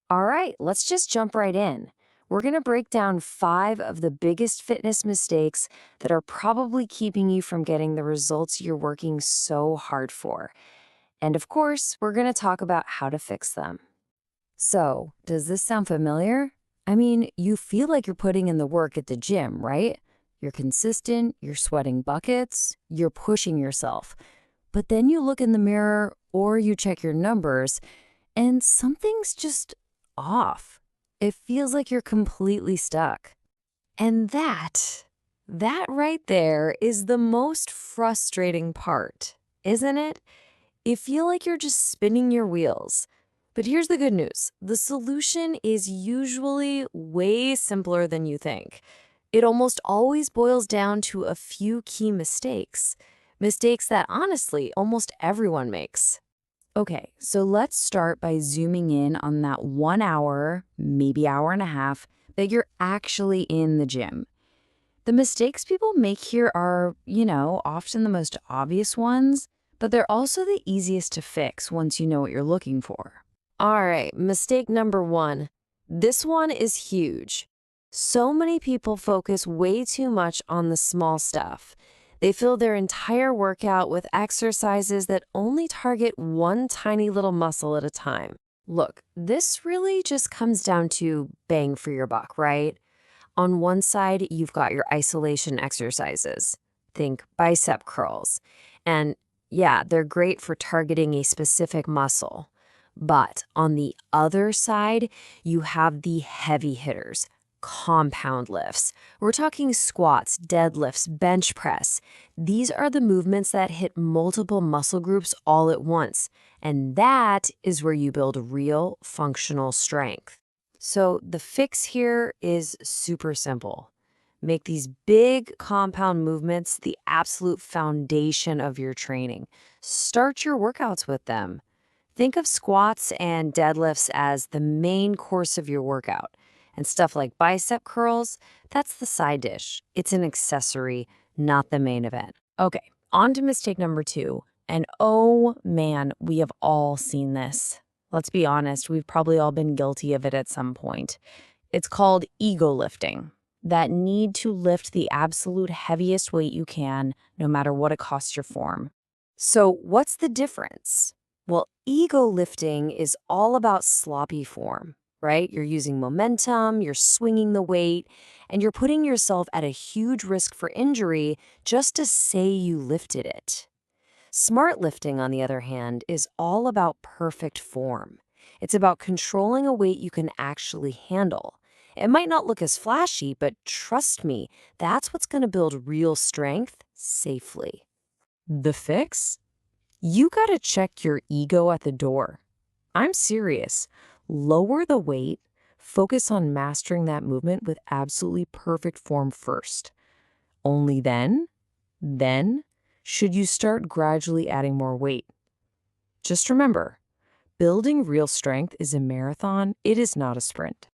All right, let's just jump right in. We're going to break down 5 of the biggest fitness mistakes that are probably keeping you from getting the results you're working so hard for. And of course, we're going to talk about how to fix them. So, does this sound familiar? I mean, you feel like you're putting in the work at the gym, right? You're consistent, you're sweating buckets, you're pushing yourself. But then you look in the mirror or you check your numbers and something's just off. It feels like you're completely stuck. And that right there is the most frustrating part, isn't it? You feel like you're just spinning your wheels. But here's the good news. The solution is usually way simpler than you think. It almost always boils down to a few key mistakes. Mistakes that honestly almost everyone makes. Okay, so let's start by zooming in on that 1 hour, maybe hour and a half, that you're actually in the gym. The mistakes people make here are, often the most obvious ones, but they're also the easiest to fix once you know what you're looking for. All right, mistake number one. This one is huge. So many people focus way too much on the small stuff. They fill their entire workout with exercises that only target one tiny little muscle at a time. Look, this really just comes down to bang for your buck, right? On one side, you've got your isolation exercises. Think bicep curls. And yeah, they're great for targeting a specific muscle. But on the other side, you have the heavy hitters, compound lifts. We're talking squats, deadlifts, bench press. These are the movements that hit multiple muscle groups all at once. And that is where you build real functional strength. So the fix here is super simple. Make these big compound movements the absolute foundation of your training. Start your workouts with them. Think of squats and deadlifts as the main course of your workout. And stuff like bicep curls, that's the side dish. It's an accessory, not the main event. Okay, on to mistake number two. And oh man, we have all seen this. Let's be honest, we've probably all been guilty of it at some point. It's called ego lifting. That need to lift the absolute heaviest weight you can, no matter what it costs your form. So, what's the difference? Well, ego lifting is all about sloppy form, right? You're using momentum, you're swinging the weight, and you're putting yourself at a huge risk for injury just to say you lifted it. Smart lifting, on the other hand, is all about perfect form. It's about controlling a weight you can actually handle. It might not look as flashy, but trust me, that's what's going to build real strength safely. The fix? You gotta check your ego at the door. I'm serious. Lower the weight, focus on mastering that movement with absolutely perfect form first. Only then, should you start gradually adding more weight. Just remember, building real strength is a marathon, it is not a sprint.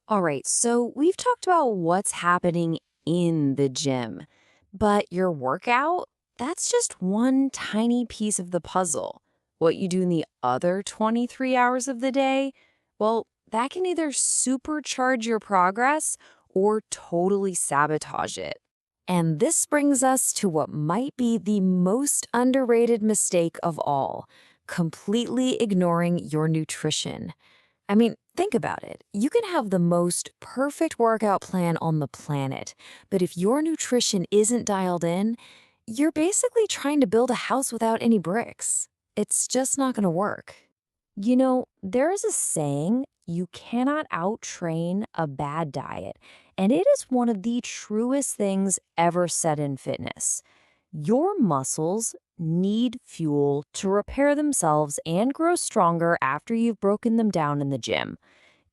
All right, so we've talked about what's happening in the gym, but your workout, that's just one tiny piece of the puzzle. What you do in the other 23 hours of the day, well, that can either supercharge your progress or totally sabotage it. And this brings us to what might be the most underrated mistake of all, completely ignoring your nutrition. I mean, think about it. You can have the most perfect workout plan on the planet, but if your nutrition isn't dialed in, you're basically trying to build a house without any bricks. It's just not going to work. There is a saying, you cannot out-train a bad diet, and it is one of the truest things ever said in fitness. Your muscles need fuel to repair themselves and grow stronger after you've broken them down in the gym.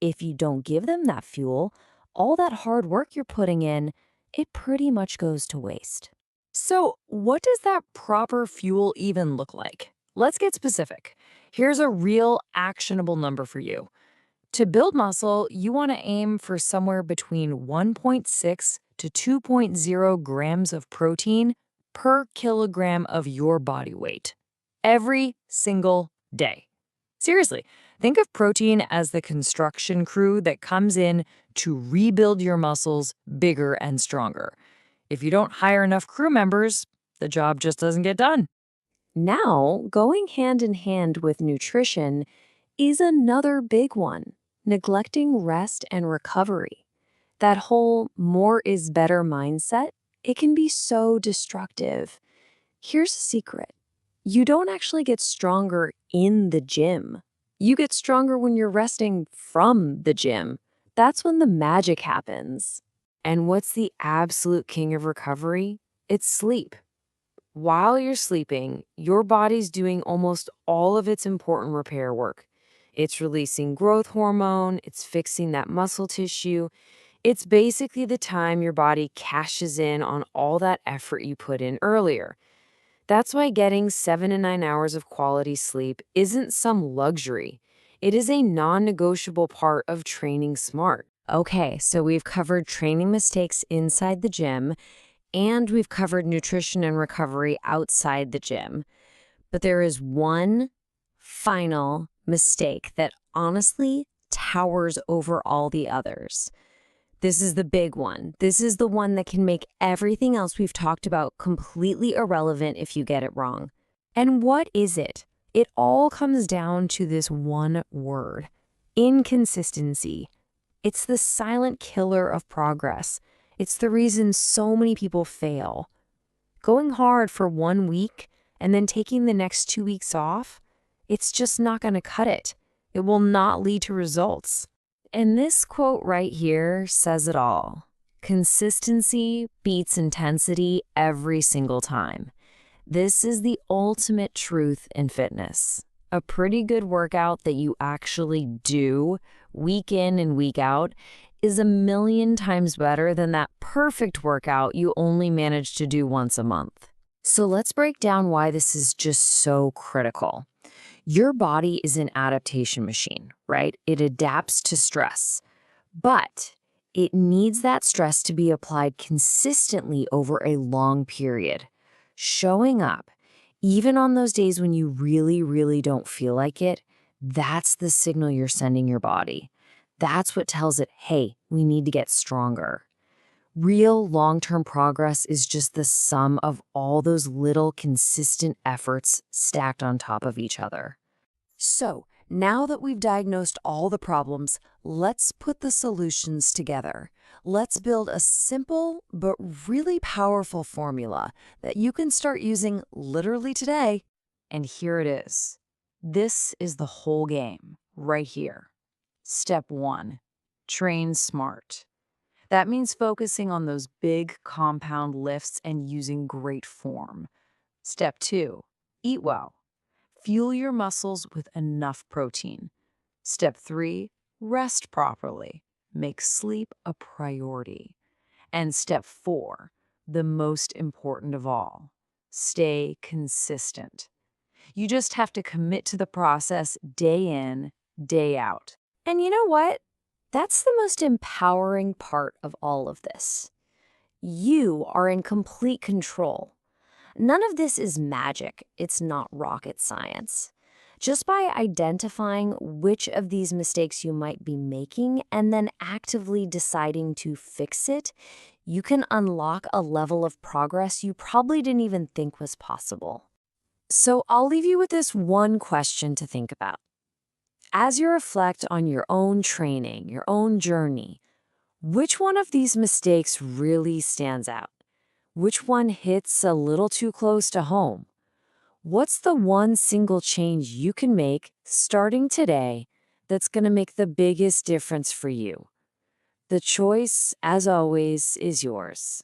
If you don't give them that fuel, all that hard work you're putting in, it pretty much goes to waste. So, what does that proper fuel even look like? Let's get specific. Here's a real actionable number for you. To build muscle, you want to aim for somewhere between 1.6 to 2.0 grams of protein per kilogram of your body weight every single day. Seriously, Think of protein as the construction crew that comes in to rebuild your muscles bigger and stronger. If you don't hire enough crew members, the job just doesn't get done. Now, going hand in hand with nutrition is another big one, neglecting rest and recovery. That whole more is better mindset, it can be so destructive. Here's a secret. You don't actually get stronger in the gym. You get stronger when you're resting from the gym. That's when the magic happens. And what's the absolute king of recovery? It's sleep. While you're sleeping, your body's doing almost all of its important repair work. It's releasing growth hormone, it's fixing that muscle tissue. It's basically the time your body cashes in on all that effort you put in earlier. That's why getting 7 to 9 hours of quality sleep isn't some luxury. It is a non-negotiable part of training smart. Okay, so we've covered training mistakes inside the gym, and we've covered nutrition and recovery outside the gym. But there is one final mistake that honestly towers over all the others. This is the big one. This is the one that can make everything else we've talked about completely irrelevant if you get it wrong. And what is it? It all comes down to this one word: inconsistency. It's the silent killer of progress. It's the reason so many people fail. Going hard for 1 week and then taking the next 2 weeks off, it's just not going to cut it. It will not lead to results. And this quote right here says it all. Consistency beats intensity every single time. This is the ultimate truth in fitness. A pretty good workout that you actually do week in and week out is 1,000,000 times better than that perfect workout you only manage to do once a month. So let's break down why this is just so critical. Your body is an adaptation machine, right? It adapts to stress, but it needs that stress to be applied consistently over a long period. Showing up, even on those days when you really, really don't feel like it, that's the signal you're sending your body. That's what tells it, hey, we need to get stronger. Real long-term progress is just the sum of all those little consistent efforts stacked on top of each other. So, now that we've diagnosed all the problems, let's put the solutions together. Let's build a simple but really powerful formula that you can start using literally today. And here it is. This is the whole game right here. Step 1, train smart. That means focusing on those big compound lifts and using great form. Step 2, eat well. Fuel your muscles with enough protein. Step 3, rest properly. Make sleep a priority. And step 4, the most important of all, stay consistent. You just have to commit to the process day in, day out. And you know what? That's the most empowering part of all of this. You are in complete control. None of this is magic. It's not rocket science. Just by identifying which of these mistakes you might be making and then actively deciding to fix it, you can unlock a level of progress you probably didn't even think was possible. So I'll leave you with this one question to think about. As you reflect on your own training, your own journey, which one of these mistakes really stands out? Which one hits a little too close to home? What's the one single change you can make starting today that's going to make the biggest difference for you? The choice, as always, is yours.